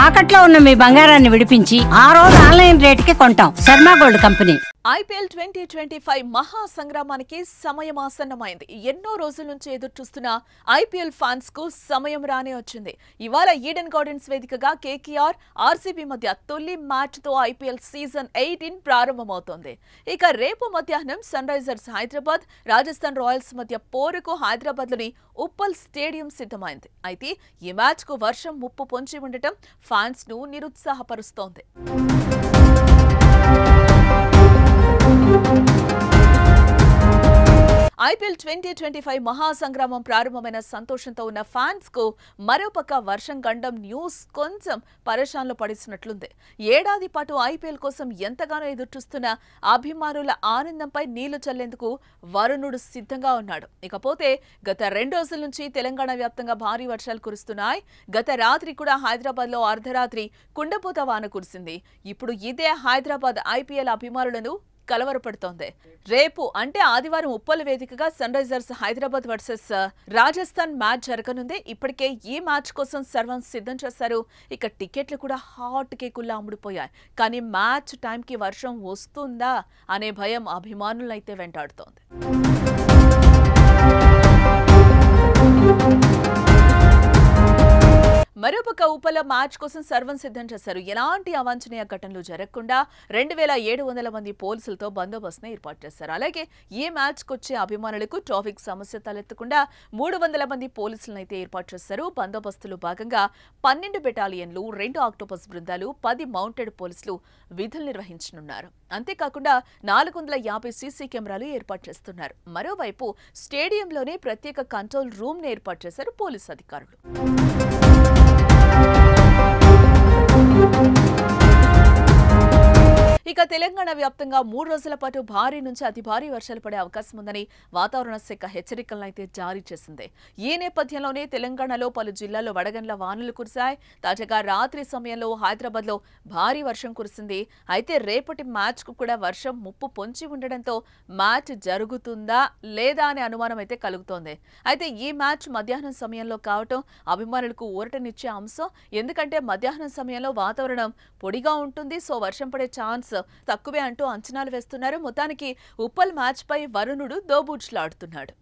తాకట్లో ఉన్న మీ బంగారాన్ని విడిపించి ఆ రోజు ఆన్లైన్ రేటుకి కొంటాం. Sharma gold company. IPL 2025 మహా సంగ్రామానికి సమయం ఆసన్నమైంది. ఎన్నో రోజుల నుంచి ఎదురు చూస్తున్న IPL ఫ్యాన్స్ కు సమయం రానే వచ్చింది. ఇవాళ ఈడెన్ గార్డెన్స్ వేదికగా KKR, RCB మధ్య తొలి మ్యాచ్ తో IPL సీజన్ 18 ప్రారంభమవుతోంది. ఇక రేపు మధ్యాహ్నం Sunrisers Hyderabad, Rajasthan Royals మధ్య పోరుకు హైదరాబాద్ లోని ఉప్పల్ స్టేడియం సిద్ధమైంది. అయితే ఈ మ్యాచ్ కు వర్షం ముప్పు పొంచి ఉండటం ఫ్యాన్స్ ను నిరుత్సాహపరుస్తోంది. IPL 2025 మహా సంగ్రామం ప్రారంభమైన సంతోషంతో ఉన్న ఫ్యాన్స్ కు మరోపక్క వర్షం గండం న్యూస్ కొంచెం పరేషాన్లో పడిస్తున్నట్లుంది. ఏడాది పాటు IPL కోసం ఎంతగానో ఎదురుచూస్తున్న అభిమానుల ఆనందంపై నీళ్లు చల్లేందుకు వరుణుడు సిద్ధంగా ఉన్నాడు. ఇకపోతే గత 2 రోజుల నుంచి తెలంగాణ వ్యాప్తంగా భారీ వర్షాలు కురుస్తున్నాయి. గత రాత్రి కూడా హైదరాబాద్ లో అర్ధరాత్రి కుండపోత వాన కురిసింది. ఇప్పుడు ఇదే హైదరాబాద్ IPL అభిమానులను కలవరపడుతోంది. రేపు అంటే ఆదివారం ఉప్పల్ వేదికగా Sunrisers Hyderabad versus Rajasthan match జరగనుంది. ఇప్పటికే ఈ మ్యాచ్ కోసం సర్వం సిద్ధం చేశారు. ఇక టికెట్లు కూడా హాట్ కేకుల్లా అమ్ముడుపోయాయి. కానీ మ్యాచ్ టైంకి వర్షం వస్తుందా అనే భయం అభిమానులైతే వెంటాడుతోంది. మరోపక్క ఉప్పల మ్యాచ్ కోసం సర్వం సిద్ధం చేశారు. ఎలాంటి అవాంఛనీయ ఘటనలు జరగకుండా 2700 మంది పోలీసులతో బందోబస్తును ఏర్పాటు చేశారు. అలాగే ఈ మ్యాచ్కు వచ్చే అభిమానులకు ట్రాఫిక్ సమస్య తలెత్తకుండా 300 మంది పోలీసులను అయితే ఏర్పాటు చేశారు. బందోబస్తులో భాగంగా 12 బెటాలియన్లు, 2 ఆక్టోపస్ బృందాలు, 10 మౌంటెడ్ పోలీసులు విధులు నిర్వహించనున్నారు. అంతేకాకుండా 450 సీసీ కెమెరాలు ఏర్పాటు చేస్తున్నారు. మరోవైపు స్టేడియంలోనే ప్రత్యేక కంట్రోల్ రూమ్ ను ఏర్పాటు చేశారు పోలీసు అధికారులు. ఇక తెలంగాణ వ్యాప్తంగా 3 రోజుల పాటు భారీ నుంచి అతి భారీ వర్షాలు పడే అవకాశం ఉందని వాతావరణ శాఖ హెచ్చరికలను అయితే జారీ చేసింది. ఈ నేపథ్యంలోనే తెలంగాణలో పలు జిల్లాల్లో వడగండ్ల వానలు కురిశాయి. తాజాగా రాత్రి సమయంలో హైదరాబాద్ లో భారీ వర్షం కురిసింది. అయితే రేపటి మ్యాచ్ కు కూడా వర్షం ముప్పు పొంచి ఉండడంతో మ్యాచ్ జరుగుతుందా లేదా అనే అనుమానం అయితే కలుగుతోంది. అయితే ఈ మ్యాచ్ మధ్యాహ్నం సమయంలో కావటం అభిమానులకు ఊరటనిచ్చే అంశం. ఎందుకంటే మధ్యాహ్నం సమయంలో వాతావరణం పొడిగా ఉంటుంది. సో వర్షం పడే ఛాన్స్ తక్కువే అంటూ అంచనాలు వేస్తున్నారు. మొత్తానికి ఉప్పల్ మ్యాచ్ పై వరుణుడు దోబూచులాడుతున్నాడు.